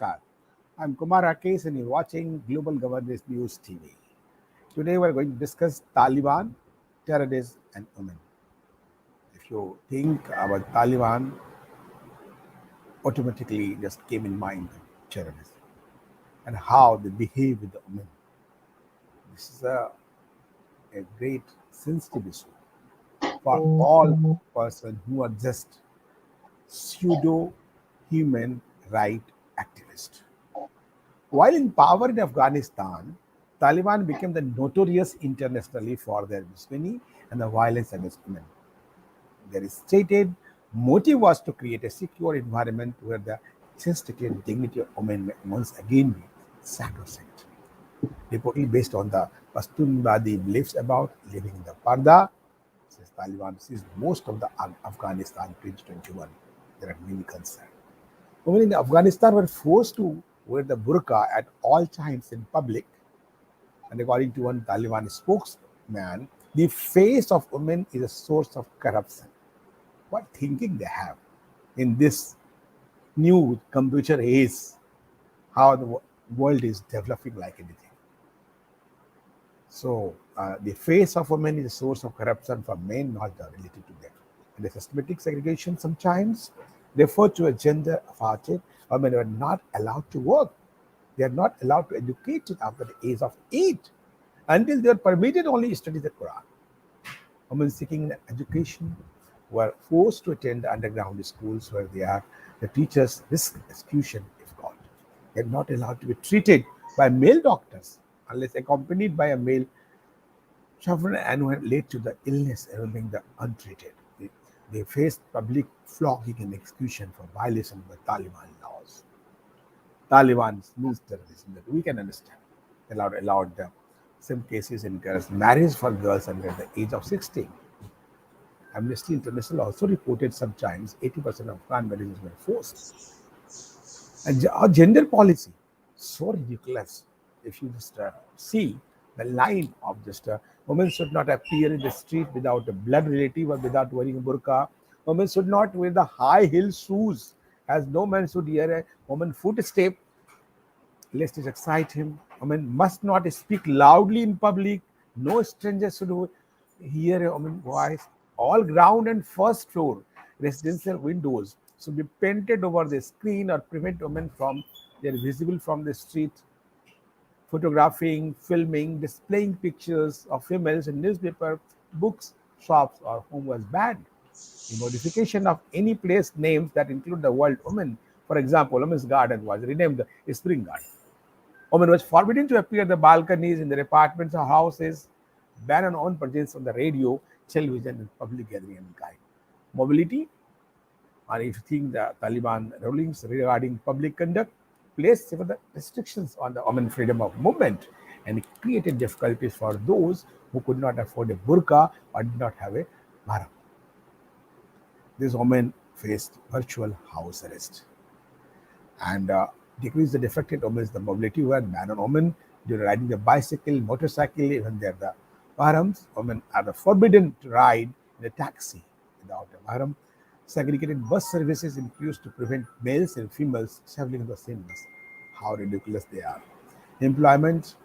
Namaskar. I'm Kumar Rakesh and you're watching Global Governance News TV. Today we're going to discuss Taliban, terrorism and women. If you think about Taliban, automatically just came in mind terrorism and how they behave with the women. This is a great sensitive issue for all persons who are just pseudo human right activists. While in power in Afghanistan, Taliban became the notorious internationally for their misogyny and the violence against women. Their stated motive was to create a secure environment where the chastity and dignity of women may once again be sacrosanct. Reportedly based on the Pashtunwadi beliefs about living in the Parda, since Taliban seized most of the Afghanistan in 2021, there are many concerns. Women in Afghanistan were forced to wear the burqa at all times in public, and according to one Taliban spokesman, the face of women is a source of corruption. What thinking they have in this new computer age, how the world is developing like anything. So the face of women is a source of corruption for men, not related to them. And the systematic segregation sometimes refer to a gender apartheid. Women are not allowed to work. They are not allowed to educate after the age of 8 until they are permitted only to study the Quran. Women seeking education were forced to attend underground schools where the teachers risk execution if caught. They are not allowed to be treated by male doctors unless accompanied by a male chaperone and who had led to the illness involving the untreated. They faced public flogging and execution for violation of the Taliban laws. Taliban means terrorism that we can understand. Allowed some cases encouraged marriage for girls under the age of 16. Amnesty International also reported sometimes 80% of Afghan marriages were forced. And our gender policy, so ridiculous. If you just see the line of just women should not appear in the street without a blood relative or without wearing a burqa. Women should not wear the high heel shoes, as no man should hear a woman footstep lest it excite him. Women must not speak loudly in public. No stranger should hear a woman's voice. All ground and first floor residential windows should be painted over the screen or prevent women from they are visible from the street. Photographing, filming, displaying pictures of females in newspaper, books, shops, or home was banned. The modification of any place names that include the word woman, for example, women's garden was renamed the spring garden. Women was forbidden to appear at the balconies in their apartments or houses, ban on own presence on the radio, television, and public gathering and kind. Mobility, or if you think the Taliban rulings regarding public conduct, placed several restrictions on the women's freedom of movement and it created difficulties for those who could not afford a burqa or did not have a mahram. These women faced virtual house arrest and decrease the defected women's the mobility were ban on women during riding the bicycle, motorcycle, even there the mahrams. Women are forbidden to ride in a taxi without a mahram. Segregated bus services introduced to prevent males and females traveling in the same bus. How ridiculous they are. Employment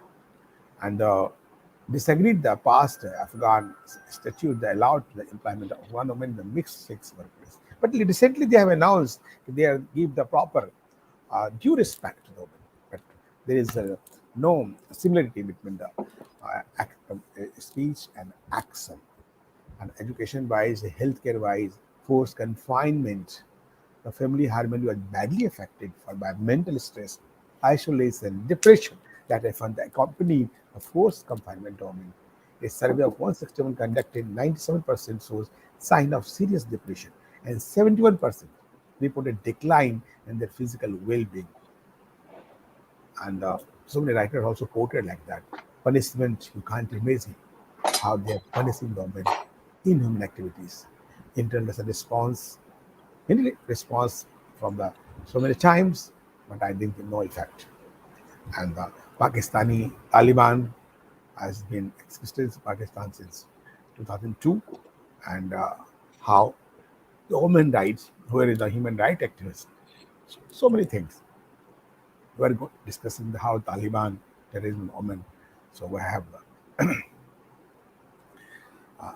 and disagreed the past Afghan statute that allowed the employment of one woman in the mixed sex workplace. But recently they have announced they give the proper due respect to the women. But there is no similarity between the speech and action. And education wise, healthcare wise, forced confinement, the family harmony was badly affected by mental stress, isolation, depression that I found accompanied the forced confinement of women. A survey of 161 conducted, 97% shows sign of serious depression, and 71% reported decline in their physical well-being. And so many writers also quoted like that. Punishment, you can't imagine how they are punishing the women in human activities. Internal response, any response from the so many times, but I think no effect. And the Pakistani Taliban has been existed in Pakistan since 2002, and how the women rights, where is the human right activists, so many things. we're discussing how Taliban terrorism women. So we have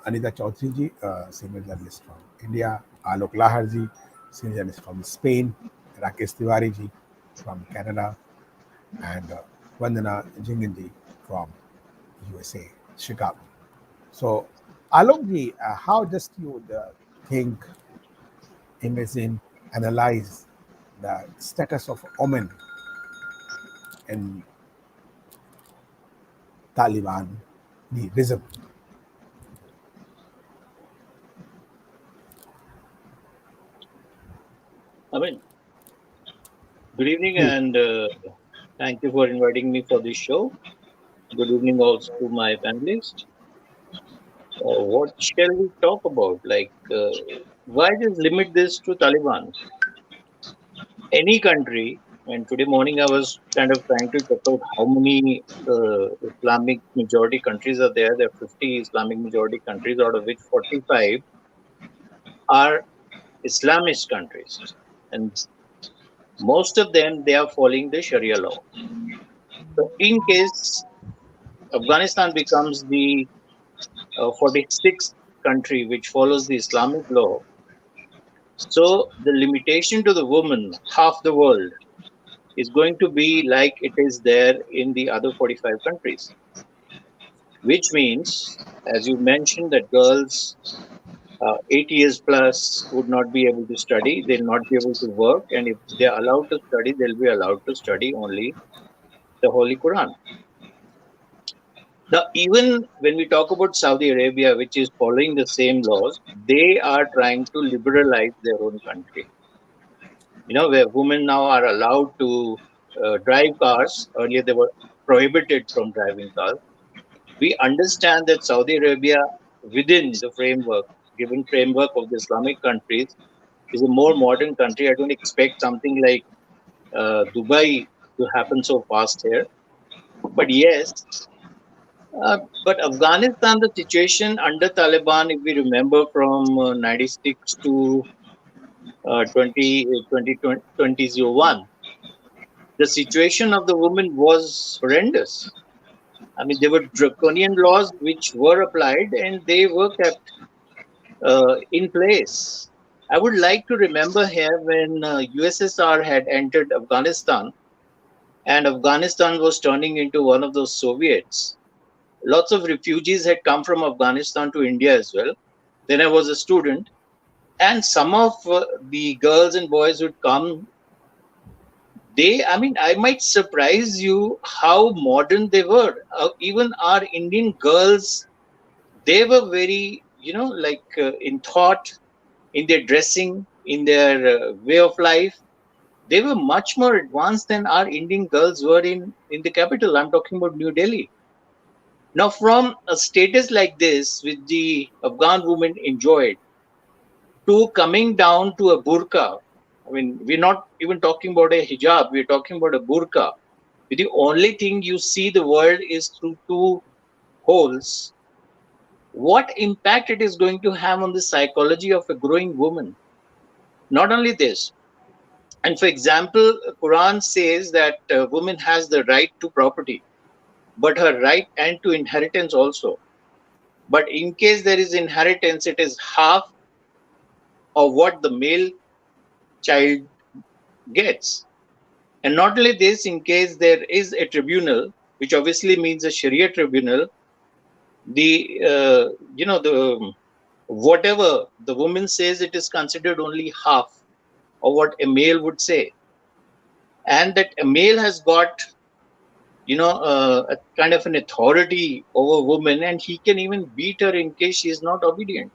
Anita Choudhary ji, senior journalist from India, Alok Lahad ji, senior journalist from Spain, Rakesh Tiwari ji from Canada, and Vandana Jhingan ji from USA, Chicago. So, Alok ji, how just you think, imagine, analyze the status of women in Taliban terrorism? I mean, good evening Please. and thank you for inviting me for this show. Good evening also to my panelists. What shall we talk about? Why just limit this to Taliban? Any country, and today morning I was kind of trying to check out how many Islamic majority countries are there. There are 50 Islamic majority countries, out of which 45 are Islamist countries. And most of them, they are following the Sharia law. So in case Afghanistan becomes the 46th country which follows the Islamic law. So the limitation to the woman, half the world, is going to be like it is there in the other 45 countries, which means, as you mentioned, that girls 8 years plus would not be able to study, they'll not be able to work, and if they're allowed to study, they'll be allowed to study only the Holy Quran. Now, even when we talk about Saudi Arabia, which is following the same laws, they are trying to liberalize their own country. Where women now are allowed to drive cars. Earlier, they were prohibited from driving cars. We understand that Saudi Arabia, within the framework, given framework of the Islamic countries, is a more modern country. I don't expect something like Dubai to happen so fast here. But yes, but Afghanistan, the situation under Taliban, if we remember from 96 to 2001, the situation of the women was horrendous. I mean, there were draconian laws which were applied and they were kept in place. I would like to remember here when USSR had entered Afghanistan and Afghanistan was turning into one of those Soviets. Lots of refugees had come from Afghanistan to India as well. Then I was a student, and some of the girls and boys would come. I mean, I might surprise you how modern they were. Even our Indian girls, they were very, in thought, in their dressing, in their way of life. They were much more advanced than our Indian girls were in the capital. I'm talking about New Delhi. Now, from a status like this, which the Afghan women enjoyed, to coming down to a burqa. I mean, we're not even talking about a hijab, we're talking about a burqa. The only thing you see the world is through two holes. What impact it is going to have on the psychology of a growing woman? Not only this, and for example, Quran says that a woman has the right to property, but her right and to inheritance also. But in case there is inheritance, it is half of what the male child gets. And not only this, in case there is a tribunal, which obviously means a Sharia tribunal, the whatever the woman says, it is considered only half of what a male would say, and that a male has got a kind of an authority over woman, and he can even beat her in case she is not obedient.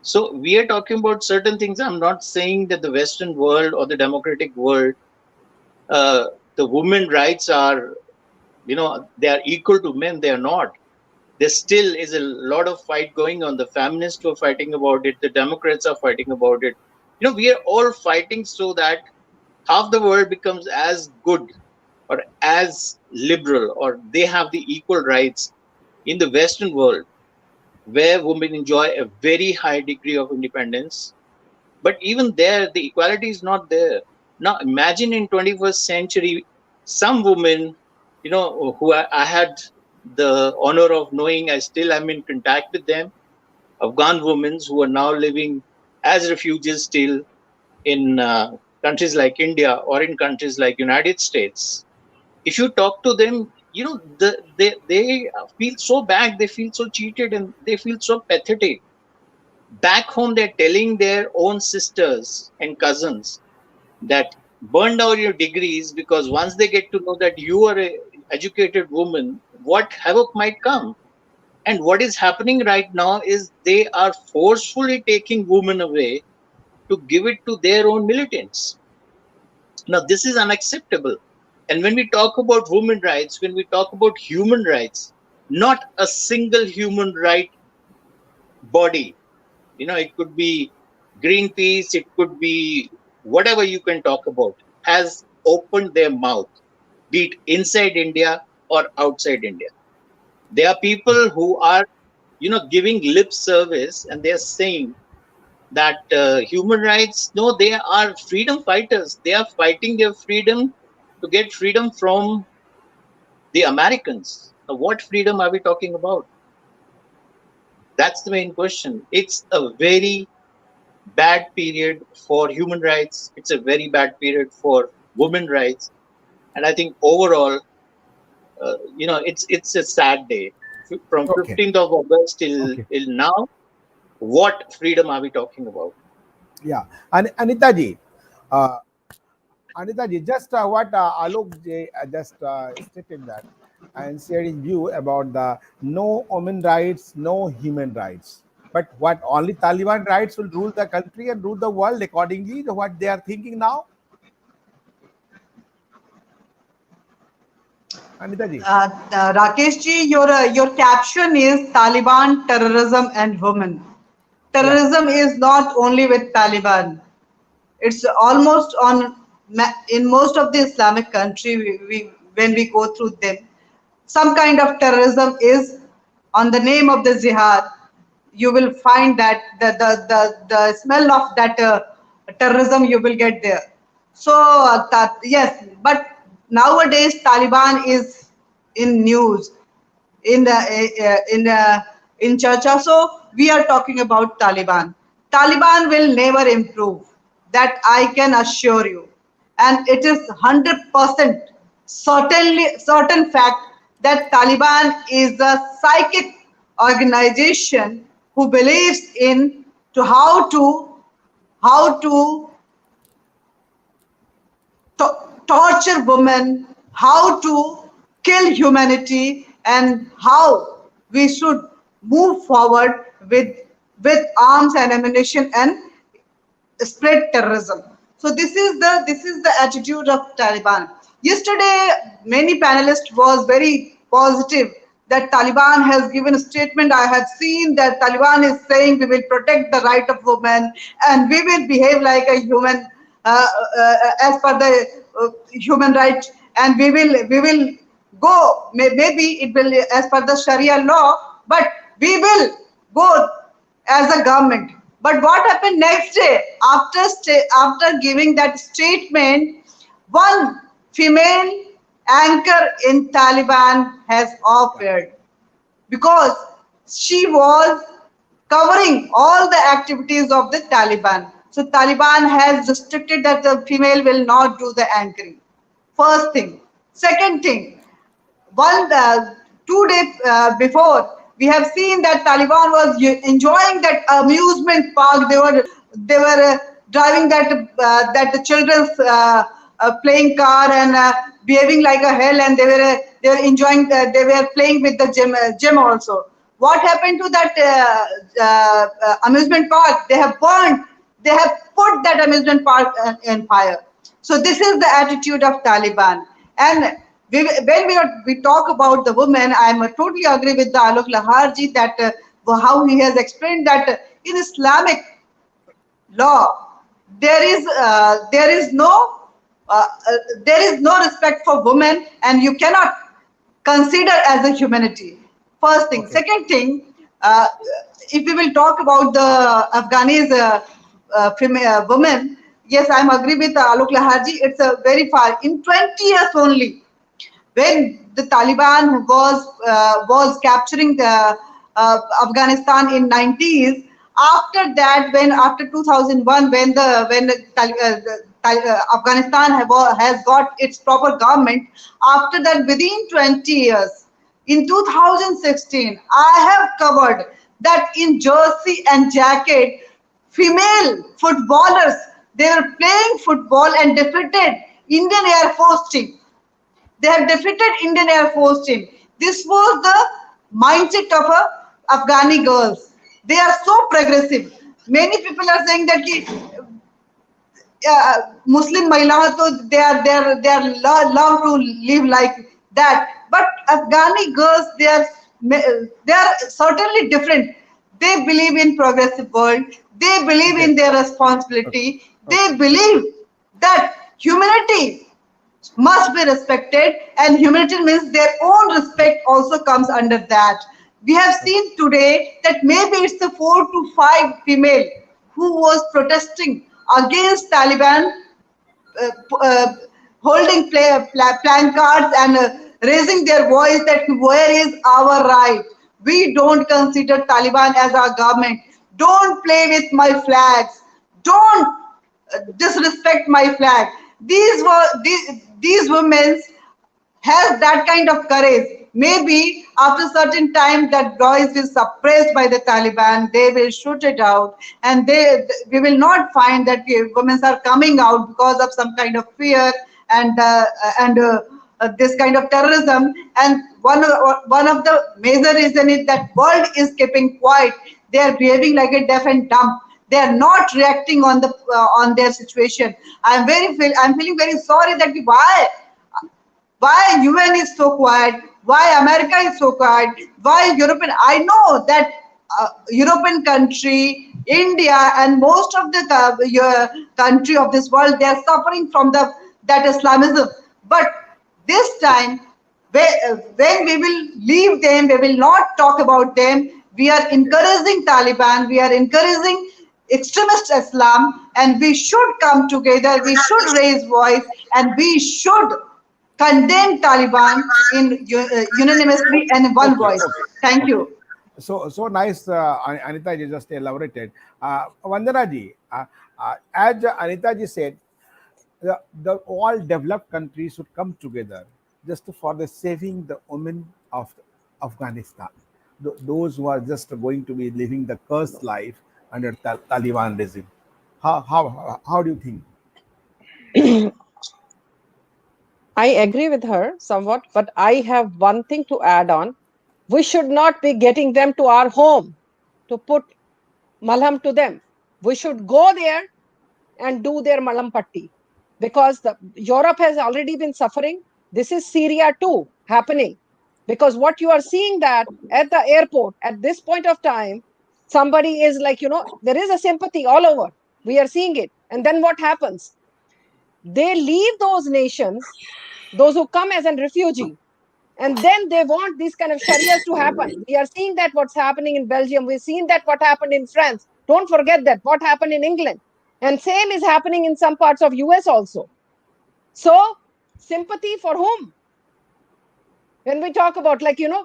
So we are talking about certain things. I'm not saying that the Western world or the democratic world, uh, the women rights are, they are equal to men. They are not. There still is a lot of fight going on. The feminists are fighting about it. The Democrats are fighting about it. We are all fighting so that half the world becomes as good or as liberal, or they have the equal rights in the Western world, where women enjoy a very high degree of independence. But even there, the equality is not there. Now, imagine in 21st century, some women, who I had the honor of knowing, I still am in contact with them, Afghan women who are now living as refugees still in countries like India or in countries like United States. If you talk to them, they feel so bad, they feel so cheated, and they feel so pathetic. Back home, they're telling their own sisters and cousins that burn down your degrees, because once they get to know that you are a educated woman, what havoc might come. And what is happening right now is they are forcefully taking women away to give it to their own militants. Now, this is unacceptable. And when we talk about women rights, when we talk about human rights, not a single human right body, it could be Greenpeace, it could be whatever you can talk about, has opened their mouth, be it inside India or outside India. There are people who are, giving lip service, and they are saying that human rights, no, they are freedom fighters. They are fighting their freedom to get freedom from the Americans. Now, what freedom are we talking about? That's the main question. It's a very bad period for human rights. It's a very bad period for women rights. And I think overall, it's a sad day. From Okay. 15th of August Okay. till now, what freedom are we talking about? Yeah. And Anita ji, uh, Anita ji, just what Alok ji just stated that and shared his view about the no women rights, no human rights. But what only Taliban rights will rule the country and rule the world accordingly to what they are thinking now? Anita ji. Rakesh ji, your caption is Taliban, terrorism, and women. Yeah. Terrorism is not only with Taliban. It's almost on in most of the Islamic country. When we go through them, some kind of terrorism is on the name of the jihad. You will find that the smell of that terrorism you will get there. So yes, but nowadays Taliban is in news, in the in Chacha. So we are talking about Taliban. Taliban will never improve. That I can assure you, and it is 100% certainly certain fact that Taliban is a psychic organization who believes in to how to torture women, how to kill humanity, and how we should move forward with arms and ammunition and spread terrorism. So this is the attitude of Taliban. Yesterday, many panelists was very positive that Taliban has given a statement. I have seen that Taliban is saying we will protect the right of women and we will behave like a human as per the human right, and we will go. Maybe it will as per the Sharia law, but we will go as a government. But what happened next day after giving that statement? One female anchor in Taliban has Yeah. offered because she was covering all the activities of the Taliban. So Taliban has restricted that the female will not do the anchoring. First thing. Second thing, one 2 days before, we have seen that Taliban was enjoying that amusement park. They were driving that the children's playing car and behaving like a hell, and they were enjoying. They were playing with the gym also. What happened to that amusement park? They have burned. They have put that amusement park in fire. So this is the attitude of Taliban. And when we talk about the women, I am totally agree with the Alok Laharji that how he has explained that in Islamic law uh, uh, there is no respect for women, and you cannot consider as a humanity. First thing. Okay. Second thing, if we will talk about the Afghanis women, yes, I'm agree with Alok Laharji. It's a very far in 20 years only when the Taliban was capturing Afghanistan in 90s. After that, when after 2001, when Afghanistan has got its proper government, after that, within 20 years, in 2016, I have covered that in jersey and jacket, female footballers, they were playing football and defeated Indian Air Force team. They have defeated Indian Air Force team. This was the mindset of Afghani girls. They are so progressive. Many people are saying that Muslim Mahila, so they are love to live like that. But Afghani girls, they are certainly different. They believe in progressive world. They believe Okay. in their Okay. responsibility. They Okay. believe that humanity must be respected, and humanity means their own respect also comes under that. We have seen today that maybe it's the 4 to 5 female who was protesting against Taliban, uh, uh, holding placards and raising their voice that where is our right? We don't consider Taliban as our government. Don't play with my flags. Don't disrespect my flag. These women has that kind of courage. Maybe after certain time that voice is suppressed by the Taliban, they will shoot it out, and we will not find that women are coming out because of some kind of fear and this kind of terrorism. And one of the major reason is that world is keeping quiet. They are behaving like a deaf and dumb. They are not reacting on their situation. I'm feeling very sorry that why UN is so quiet, why America is so quiet, why European. I know that European country, India, and most of the country of this world, they are suffering from that Islamism. But this time, when we will leave them, we will not talk about them. We are encouraging Taliban, we are encouraging extremist Islam, and we should come together, we should raise voice, and we should condemn Taliban in unanimously and in one Okay. voice. Okay. Thank Okay. you. So nice, Anita ji just elaborated. Vandana ji, as Anita ji said, the all developed countries should come together just for the saving the women of Afghanistan, those who are just going to be living the cursed life under Taliban regime. How do you think? I agree with her somewhat, but I have one thing to add on. We should not be getting them to our home to put malham to them. We should go there and do their malam patti, because Europe has already been suffering. This is Syria too happening, because what you are seeing that at the airport at this point of time, somebody is like, there is a sympathy all over. We are seeing it. And then what happens? They leave those nations, those who come as a refugee, and then they want these kind of sharias to happen. We are seeing that what's happening in Belgium. We've seen that what happened in France. Don't forget that what happened in England. And same is happening in some parts of US also. So sympathy for whom? When we talk about,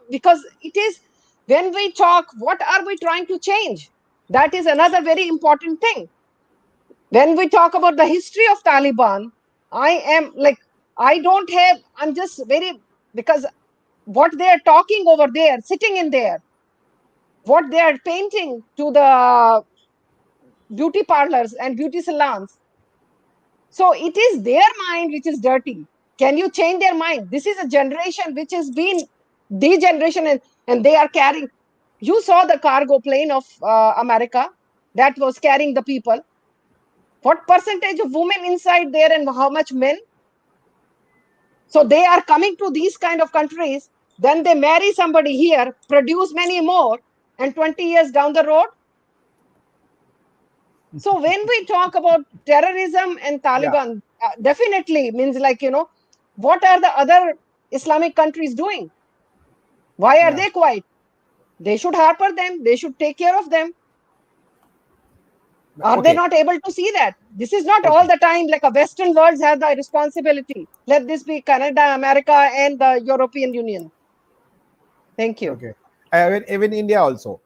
because it is, when we talk, what are we trying to change? That is another very important thing. When we talk about the history of Taliban, I am like, I'm just very, because what they are talking over there, sitting in there, what they are painting to the beauty parlors and beauty salons. So it is their mind which is dirty. Can you change their mind? This is a generation which has been degeneration, and they are carrying. You saw the cargo plane of America that was carrying the people. What percentage of women inside there and how much men? So they are coming to these kind of countries, then they marry somebody here, produce many more, and 20 years down the road. So when we talk about terrorism and Yeah. Taliban, definitely means like, what are the other Islamic countries doing? Why are Yeah. they quiet? They should harbor them. They should take care of them. Are they Okay, not able to see that? This is not all okay, the time like a Western world has the responsibility. Let this be Canada, America, and the European Union. Thank you. okay. Even India also.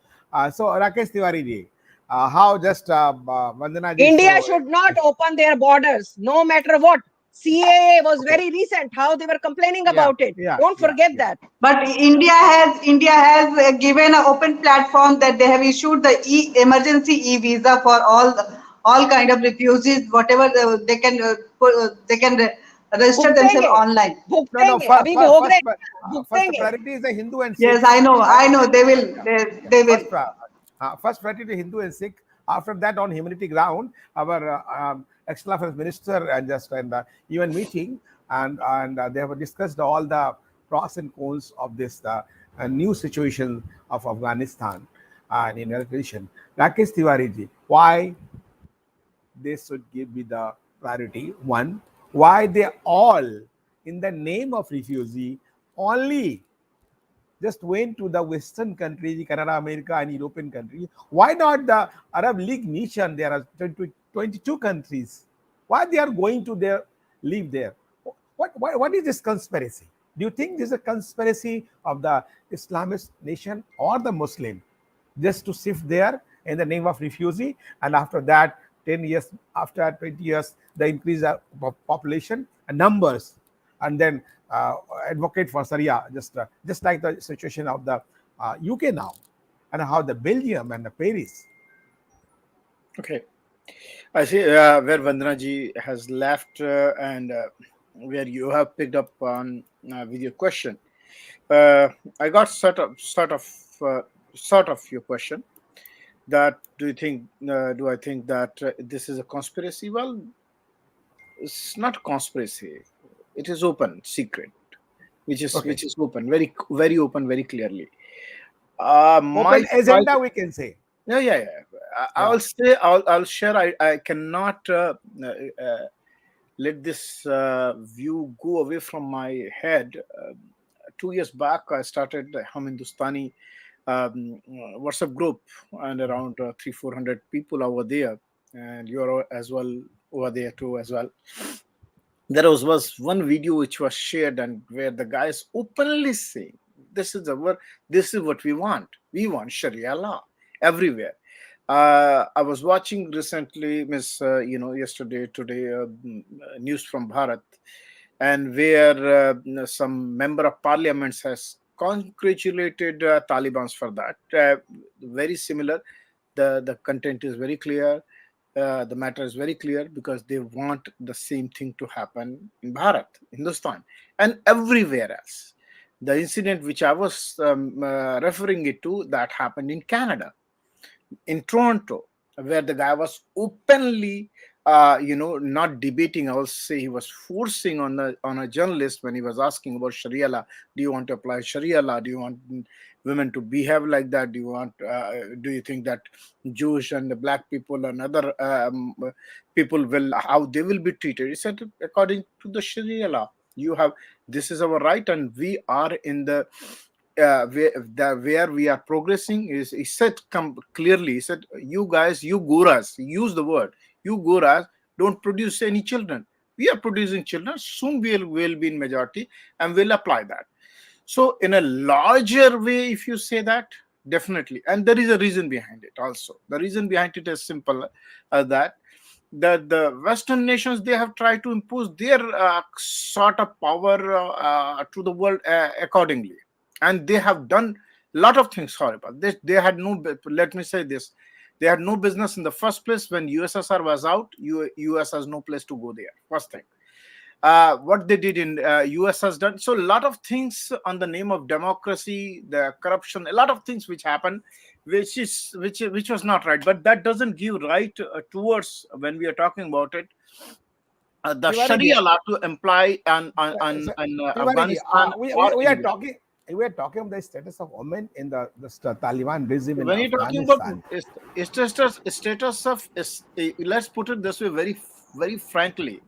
So Rakesh Tiwari ji, how just Vandana ji, India so should not open their borders, no matter what. CAA was okay, very recent, how they were complaining yeah, about it. yeah, Don't yeah, forget yeah. that. But India has given an open platform that they have issued the emergency visa for all kind of refugees, whatever they can register themselves भुगतेंगे online. No, no. भुगतेंगे अभी भोग रहे First भुगतेंगे priority is the Hindu and Yes, Sikhs. I know they will Yeah, yeah. they will. First priority to Hindu and Sikh. After that, on humanity ground, our external affairs minister and just and even meeting and they have discussed all the pros and cons of this new situation of Afghanistan and in relation. Rakesh Tiwari ji, why they should give me the priority? One, why they all, in the name of refugee, only just went to the Western countries, Canada, America, and European countries. Why not the Arab League nation? There are 22 countries. Why they are going to there, live there? What is this conspiracy? Do you think this is a conspiracy of the Islamist nation or the Muslim just to shift there in the name of refugee? And after that, 10 years, after 20 years, the increase of population and numbers, and then advocate for Sharia, just like the situation of the UK now, and how the Belgium and the Paris. Okay. I see where Vandana ji has left and where you have picked up on with your question. I got sort of your question. That do I think that this is a conspiracy? Well, it's not conspiracy. It is open, secret, Okay, which is open, very open, very clearly. open My agenda we can say. yeah. Yeah. I'll say I'll share. I cannot let this view go away from my head. 2 years back, I started the Hum Hindustani WhatsApp group, and around 300-400 people over there, and you're as well over there too as well. There was one video which was shared, and where the guy is openly saying, this is what we want. We want Sharia law everywhere. I was watching recently, yesterday, today, news from Bharat, and where some member of parliament has congratulated Taliban's for that. Very similar. The content is very clear. The matter is very clear because they want the same thing to happen in Bharat, Hindustan, and everywhere else. The incident which I was referring it to, that happened in Canada, in Toronto, where the guy was openly, not debating. I will say he was forcing on a journalist when he was asking about Sharia law. Do you want to apply Sharia law? Do you want women to behave like that? Do you think that Jewish and the black people and other people will, how they will be treated? He said, according to the Sharia law, you have, this is our right, and we are in the where we are progressing. Is he said clearly, he said, you guys, you guras, he used the word, you guras don't produce any children. We are producing children. Soon will be in majority, and we'll apply that. So in a larger way, if you say that, definitely. And there is a reason behind it also. The reason behind it is simple, that the Western nations, they have tried to impose their sort of power to the world accordingly, and they have done a lot of things horrible. They had no, let me say this, they had no business in the first place. When USSR was out, US has no place to go there, first thing. What they did in US has done so, a lot of things on the name of democracy, the corruption, a lot of things which happened, which was not right. But that doesn't give right towards, when we are talking about it, the Tiwari ji, Sharia law to imply Tiwari ji, Afghanistan or we are India. talking. We are talking about the status of women in the Taliban regime in When you're talking about Afghanistan. status of let's put it this way, very frankly,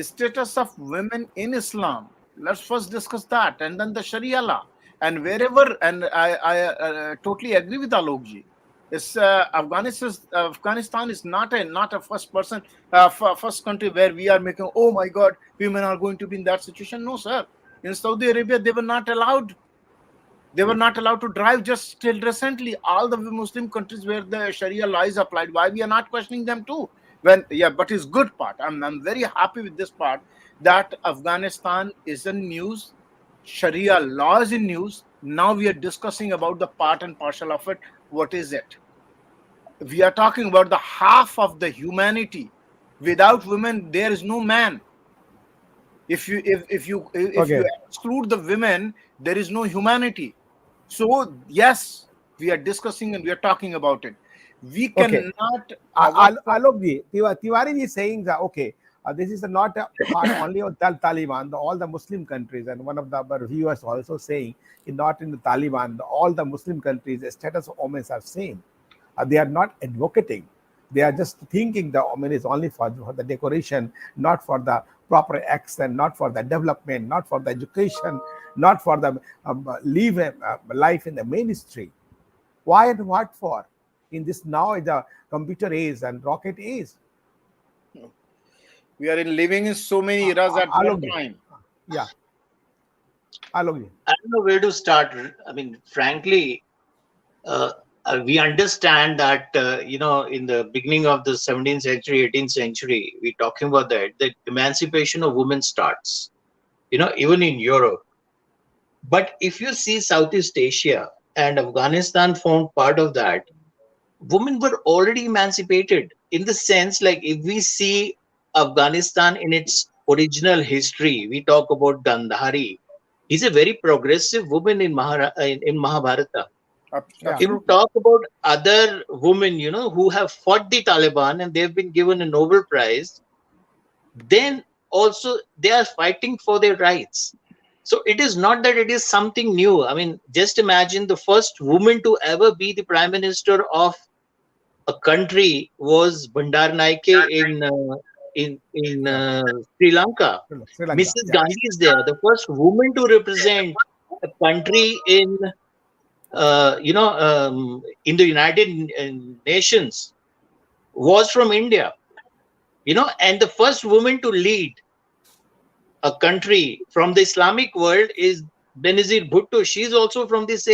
status of women in Islam. Let's first discuss that, and then the Sharia law, and wherever. And I totally agree with Alok ji. It's Afghanistan is not a first country where we are making, oh my God, women are going to be in that situation. No, sir. In Saudi Arabia, they were not allowed. They were not allowed to drive just till recently. All the Muslim countries where the Sharia law is applied, why we are not questioning them too? But it's good part. I'm very happy with this part that Afghanistan is in news, Sharia law is in news. Now we are discussing about the part and parcel of it. What is it? We are talking about the half of the humanity. Without women, there is no man. If you Okay. exclude the women, there is no humanity. So yes, we are discussing and we are talking about it. We Okay. cannot what Alok ji, Tiwari ji is saying that okay, this is not a part only of Taliban. All the Muslim countries, and one of the our viewers also saying, not in the Taliban, all the Muslim countries, the status of women are same. They are not advocating. They are just thinking the woman is only for the decoration, not for the proper action, not for the development, not for the education, not for the live life in the ministry. Why and what for? In this now the computer age and rocket age. we are in living in so many eras at one Alok ji. time. Yeah, Alok ji. I don't know where to start. I mean, frankly, uh, we understand that in the beginning of the 17th century, 18th century, we're talking about that the emancipation of women starts. Even in Europe. But if you see Southeast Asia and Afghanistan formed part of that, women were already emancipated in the sense like if we see Afghanistan in its original history, we talk about Gandhari. He's a very progressive woman in Mahabharata. Yeah. If you Absolutely. talk about other women, who have fought the Taliban and they've been given a Nobel Prize, then also they are fighting for their rights. So it is not that it is something new. I mean, just imagine the first woman to ever be the prime minister of a country was Bandar Naike in Sri Lanka. Sri Lanka. Mrs. Yeah. Gandhi is there, the first woman to represent a country in the United Nations was from India. And the first woman to lead a country from the Islamic world is Benazir Bhutto. She's also from this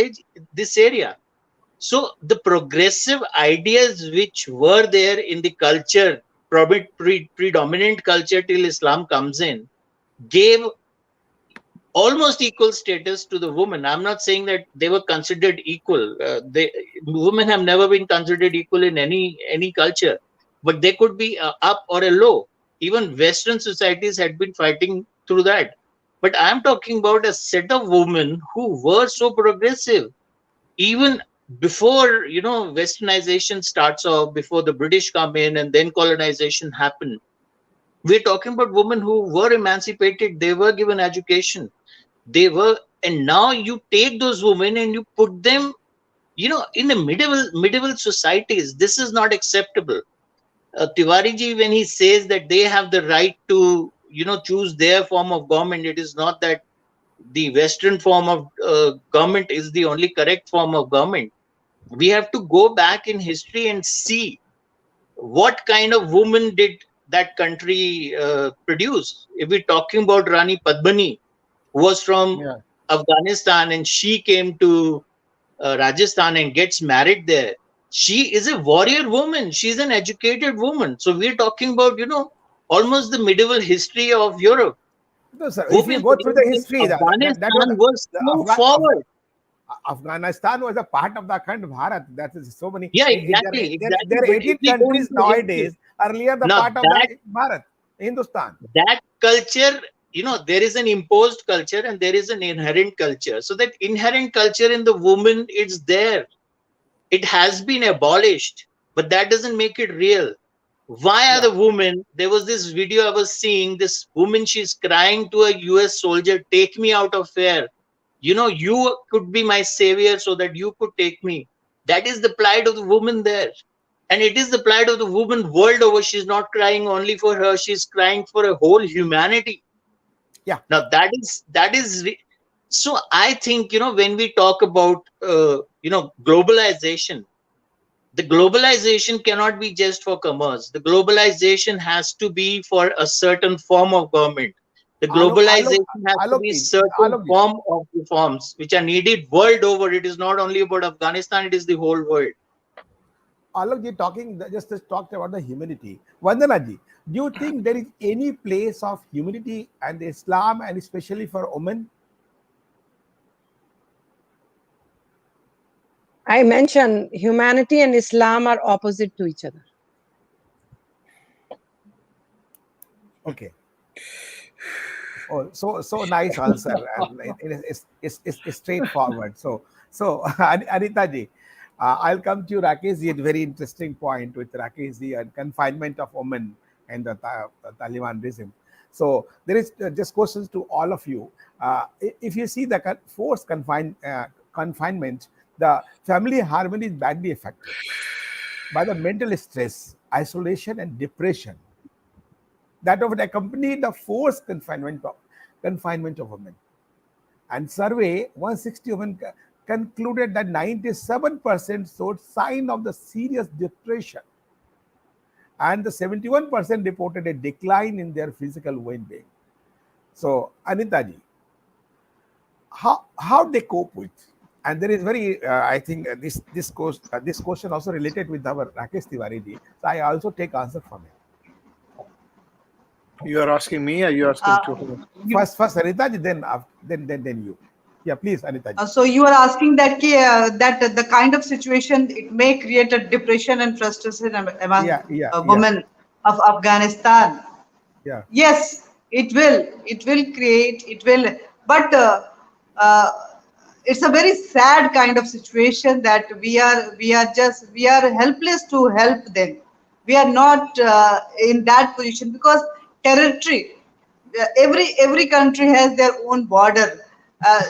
area. So the progressive ideas which were there in the culture, predominant culture till Islam comes in, gave almost equal status to the woman. I'm not saying that they were considered equal. Women have never been considered equal in any culture, but they could be up or a low. Even Western societies had been fighting through that. But I'm talking about a set of women who were so progressive, even before Westernization starts off, before the British come in and then colonization happened. We're talking about women who were emancipated. They were given education, they were, and now you take those women and you put them in the medieval societies. This is not acceptable. Tiwari ji, when he says that they have the right to choose their form of government, it is not that the Western form of government is the only correct form of government. We have to go back in history and see what kind of woman did that country produce. If we're talking about Rani Padmani, who was from Yeah. Afghanistan, and she came to Rajasthan and gets married there. She is a warrior woman. She's an educated woman. So we're talking about, almost the medieval history of Europe. No, sir. If you Women go through the in history, that was Afghanistan was the so forward. Afghanistan was a part of the kind of Bharat. That is so many. Yeah, There, exactly, there, exactly. there are But if 18 we go countries into history, nowadays. Earlier, the now part of the Bharat, Hindustan. that culture, there is an imposed culture and there is an inherent culture. So that inherent culture in the woman, it's there. It has been abolished, but that doesn't make it real. Why are Yeah. the women? There was this video I was seeing. This woman, she's crying to a US soldier, take me out of here. You could be my savior so that you could take me. That is the plight of the woman there. And it is the plight of the woman world over. She's not crying only for her, she's crying for a whole humanity. Yeah. Now so I think, when we talk about, globalization, The globalization cannot be just for commerce. The globalization has to be for a certain form of government. The Alok, Alok, globalization has to Alok be ji, certain Alok ji. form of reforms which are needed world over. It is not only about Afghanistan, it is the whole world. Alok ji talking just talked about the humanity. Vandana ji, do you think there is any place of humanity and Islam, and especially for women? I mentioned humanity and Islam are opposite to each other. Okay. Oh, so nice answer, and it's straightforward. So Anita ji, I'll come to you, Rakesh ji. A very interesting point with Rakesh ji and confinement of women and the Taliban regime. So there is just questions to all of you. If you see the forced confinement, the family harmony is badly affected by the mental stress, isolation, and depression that would accompany the forced confinement of women. And survey 160 women concluded that 97% showed sign of the serious depression, and the 71% reported a decline in their physical well-being. So Anita ji, how they cope with? And there is very I think this question also related with our Rakesh Tiwari ji. So I also take answer from him. You are asking me, or you are asking to whom? First Anita ji, then you. Yeah, please, Anita ji. So you are asking that that the kind of situation it may create a depression and frustration among Yeah. women of Afghanistan. Yeah. Yes, it will. It will create. It will. But uh, it's a very sad kind of situation that we are helpless to help them. We are not in that position because territory. Every country has their own border.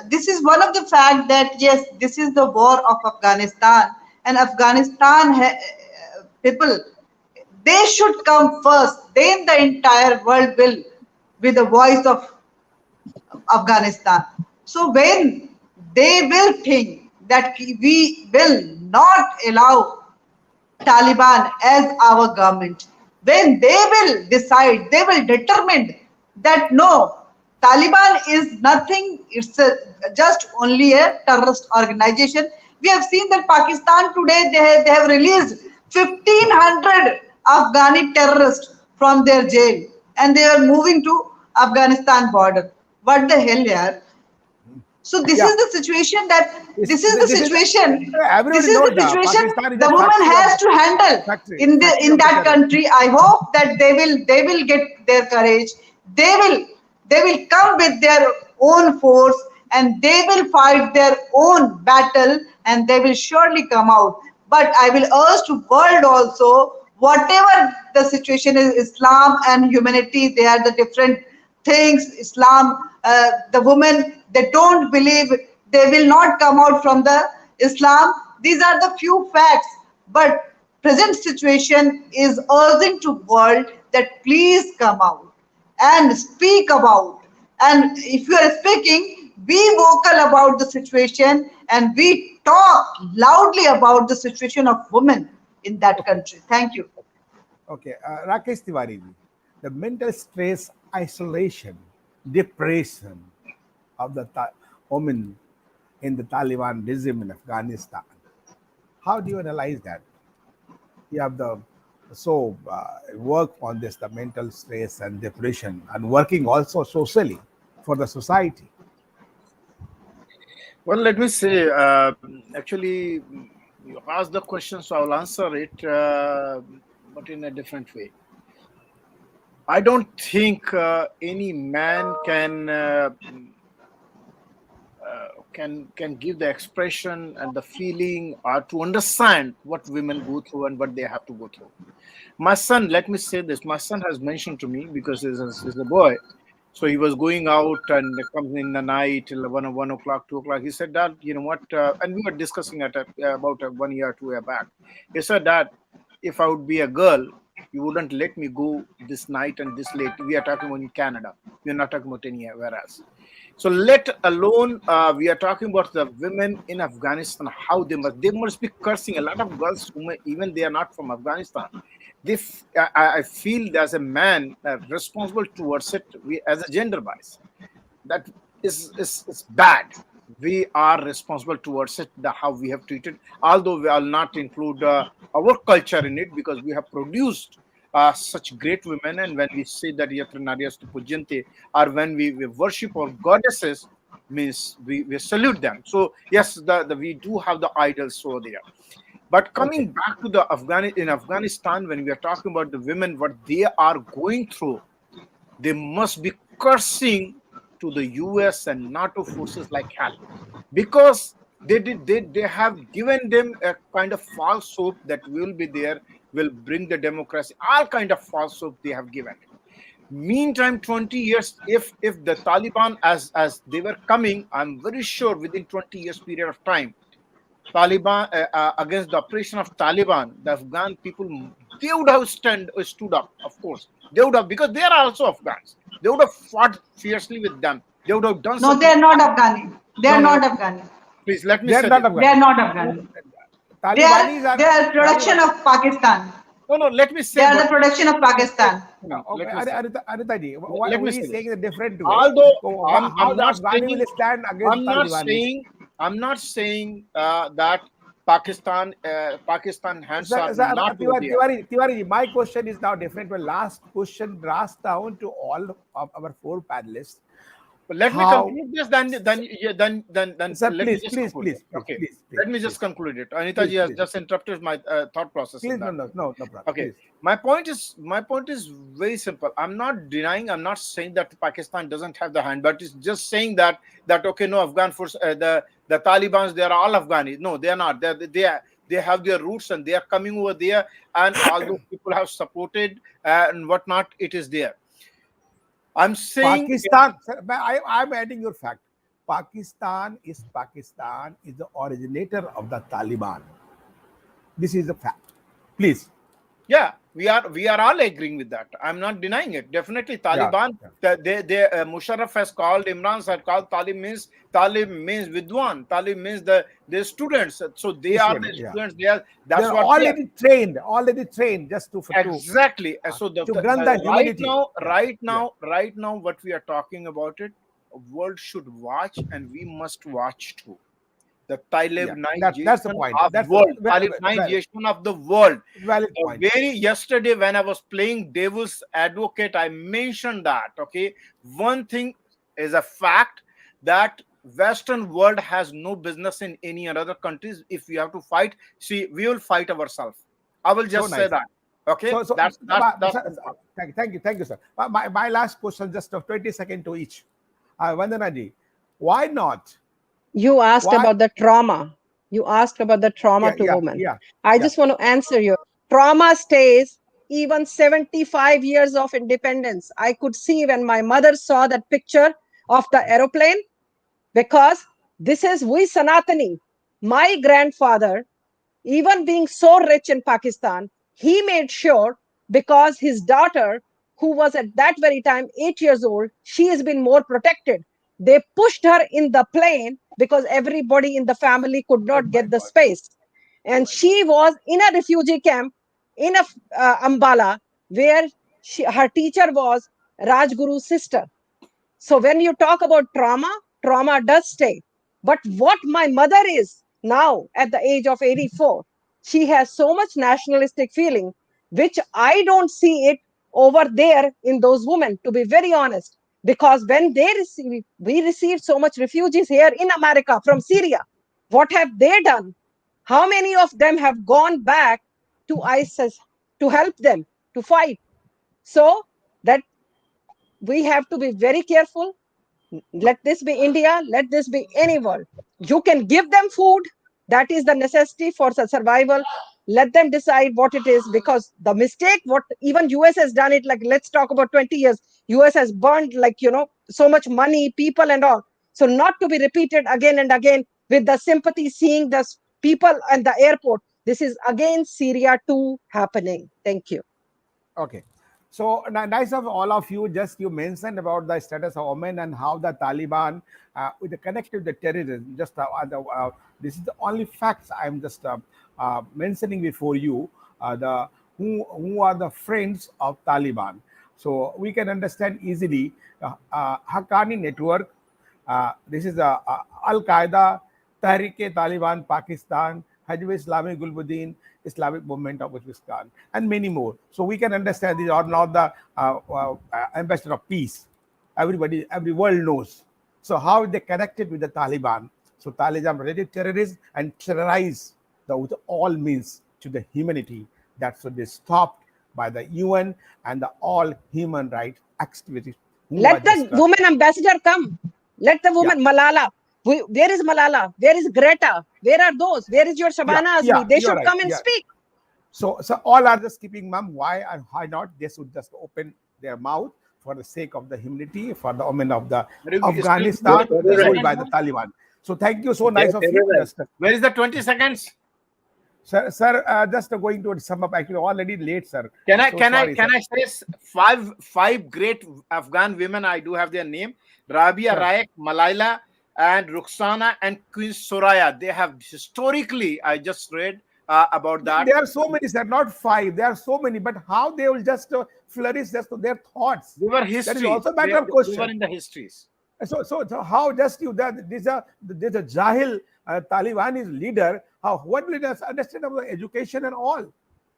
This is one of the fact that yes, this is the war of Afghanistan, and people, they should come first. Then the entire world will be the voice of Afghanistan. So when they will think that we will not allow Taliban as our government, when they will decide, they will determine that no, Taliban is nothing, it's just only a terrorist organization. We have seen that Pakistan today, they have released 1,500 Afghani terrorists from their jail and they are moving to Afghanistan border. What the hell, yeah? So this Yeah. is the situation that This this is the this is situation. This everybody is knows the that situation Pakistan is the a woman factory of has to handle factory in of the that terror. country. I hope that they will get their courage. They will they will come with their own force and they will fight their own battle and they will surely come out. But I will urge to world also, whatever the situation is, Islam and humanity, they are the different things. Islam, the women, they don't believe, they will not come out from the Islam. These are the few facts. But present situation is urging to world that please come out and speak about. And if you are speaking, be vocal about the situation and we talk loudly about the situation of women in that Okay. country. Thank you. Okay. Rakesh Tiwari ji, the mental stress, isolation, depression of the women in the Taliban regime in Afghanistan. How do you analyze that? You have the work on this, the mental stress and depression, and working also socially for the society. Well, let me say, actually, you asked the question, so I'll answer it, but in a different way. I don't think any man can give the expression and the feeling or to understand what women go through and what they have to go through. My son, let me say this, my son has mentioned to me, because he's a boy, so he was going out and comes in the night till 1 o'clock, 2 o'clock. He said, Dad, you know what, and we were discussing about 1 year, 2 year back. He said, Dad, if I would be a girl, you wouldn't let me go this night and this late. We are talking about in Canada. We are not talking about anywhere else. So let alone we are talking about the women in Afghanistan, how they must be cursing. A lot of girls who even they are not from Afghanistan, I feel as a man responsible towards it. We as a gender bias, that is bad. We are responsible towards it, the how we have treated, although we will not include our culture in it, because we have produced such great women. And when we say that yatra naryastu pujyante, or when we worship our goddesses, means we salute them. So yes, we do have the idols over there. But Okay. coming back to the in Afghanistan, when we are talking about the women, what they are going through, they must be cursing to the US and NATO forces like hell, because they have given them a kind of false hope that will be there, will bring the democracy, all kind of false hope they have given. Meantime, 20 years, if the Taliban, as they were coming, I'm very sure within 20 years period of time, Taliban against the operation of Taliban, the Afghan people, they would have stood up. Of course, they would have, because they are also Afghans. They would have fought fiercely with them. They would have done No, they something. are not Afghani. They No, are no, no. not Afghani. Please let me They are say not this. They are Afghani. not Afghani. Talibanis They are are production Taliban. of Pakistan. No, no. Let me They say are the what. production of Let me say. Pakistan. Okay, Let me say. Anita ji, what Let me we say saying this. in a different way. Although How I'm the not Afghani saying, will stand against I'm not Talibanis? saying, that Pakistan hands are not over there. Tiwari, my question is now different. My last question draws down to all of our four panelists. But let me How, conclude this. Then sir, let me please, just please, conclude it. please, please, Okay. please, please, Let me just please, conclude it. Anita please, ji has please, just interrupted my thought process in please, no, that. no, no, no problem. Okay. Please. My point is very simple. I'm not denying. I'm not saying that Pakistan doesn't have the hand, but it's just saying that okay, no, Afghan force, the Taliban's, they are all Afghani. No, they are not. They have their roots and they are coming over there. And although people have supported and whatnot, it is there. I'm saying, Pakistan, sir, I'm adding your fact. Pakistan is the originator of the Taliban. This is a fact. Please. yeah, we are all agreeing with that. I'm not denying it. Definitely, Yeah. Taliban. Yeah. They Musharraf has called, Imran has called, Talib means Vidwan. Talib means the students. So they are the Yeah. students. They are. That's They're what they are. already trained just Exactly. So to gun the right humanity. now, Yeah. Yeah. right now, what we are talking about it, world should watch, and we must watch too. The Yeah. That's the Talibanization point. of That's the world, valid, Talibanization of the world. valid point. Very yesterday when I was playing devil's advocate, I mentioned that. Okay, one thing is a fact, that Western world has no business in any other countries. If we have to fight, see, we will fight ourselves. I will So just say nice. that. Okay, So, that's sir, simple. thank you, sir. My last question, just of 20 seconds to each. Vandana ji, why not? You asked Why? about the trauma. You asked about the trauma Yeah, to yeah, women. yeah, I yeah. just want to answer you. Trauma stays even 75 years of independence. I could see when my mother saw that picture of the aeroplane, because this is we Sanatani. My grandfather, even being so rich in Pakistan, he made sure, because his daughter, who was at that very time 8 years old, she has been more protected. They pushed her in the plane because everybody in the family could Oh not my get the God. space. Oh And my God. she was in a refugee camp in a Ambala, where her teacher was Rajguru's sister. So when you talk about trauma, trauma does stay. But what my mother is now at the age of 84, she has so much nationalistic feeling, which I don't see it over there in those women, to be very honest. Because when we received so much refugees here in America from Syria, what have they done? How many of them have gone back to ISIS to help them to fight? So that we have to be very careful. Let this be India, let this be any world. You can give them food, that is the necessity for survival. Let them decide what it is, because the mistake what even US has done it, like let's talk about 20 years, US has burned, like so much money, people and all. So not to be repeated again and again, with the sympathy seeing the people at the airport. This is again Syria 2 happening. Thank you. Okay. So nice of all of you. Just you mentioned about the status of women and how the Taliban, with the connected with the terrorism. Just this is the only facts I'm just mentioning before you. The who are the friends of Taliban. So we can understand easily. Haqqani network. This is Al Qaeda, Tehrik-e-Taliban Pakistan, Hizb Islamic Gulbuddin, Islamic Movement of Uzbekistan, and many more. So we can understand these are not the ambassador of peace. Every world knows. So how they connected with the Taliban. So Taliban related terrorists and terrorize with all means to the humanity. That should be stopped by the UN and the all human rights activities. Let the woman ambassador come. Let the woman, Malala. Where is Malala? Where is Greta? Where are those? Where is your Shabana Azmi? They should come and speak. So all are just keeping mum. Why and why not? They should just open their mouth for the sake of the humanity, for the women of the Afghanistan ruled by the Taliban. So thank you so nice of you. Where is the 20 seconds? Sir, just going to sum up. Actually, already late, sir. Can I say five great Afghan women? I do have their name: Rabia Raik, Malaila, and Rukhsana, and Queen Soraya. They have historically, I just read about that. There are so many, sir. Not five. There are so many. But how they will just flourish just their thoughts? They were history. That is also a matter of question. They were in the histories. So how just you that there's a Jahil Taliban is leader? What will us understand about education and all?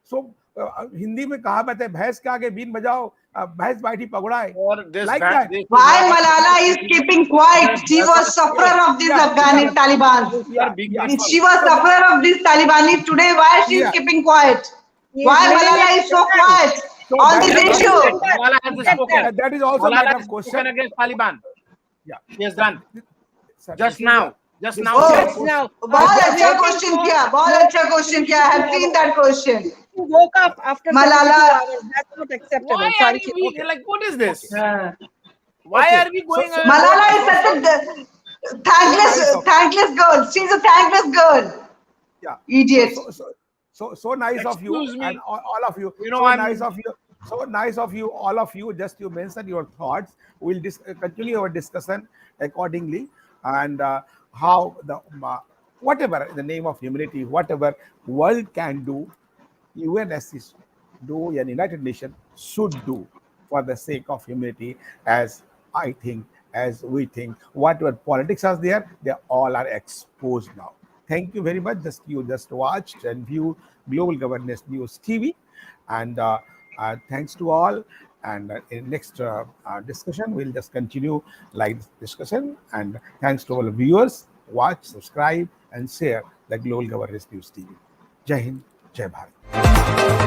So Hindi में कहावत है भैंस के आगे been बजाओ भैंस बैठी पगड़ाए. Like that. Why Malala is keeping quiet? She was sufferer of this Afghani Taliban. She was sufferer of this Talibani. Today, why she is keeping quiet? Why Malala is so quiet on this issue? Malala has spoken. That is also a matter of question. Against Taliban. Yeah. He has done. Just now. बहुत अच्छा question किया. बहुत अच्छा question किया. I have seen that question. Woke up after Malala. That's not acceptable. Why are we like? What is this? Why are we going? Malala is such a thankless girl. She's a thankless girl. Yeah. Idiot. So nice of you and all of you. You know, so nice of you. So nice of you, all of you. Just you mentioned your thoughts. We'll continue our discussion accordingly, and how the whatever in the name of humanity, whatever world can do, UNSC do and United Nations should do for the sake of humanity. As I think, as we think, whatever politics are there, they all are exposed now. Thank you very much. You just watched and viewed Global Governance News TV, and thanks to all. And in next discussion, we'll just continue like this discussion. And thanks to all the viewers, watch, subscribe, and share the Global Governance News TV. Jai Hind, Jai Bharat.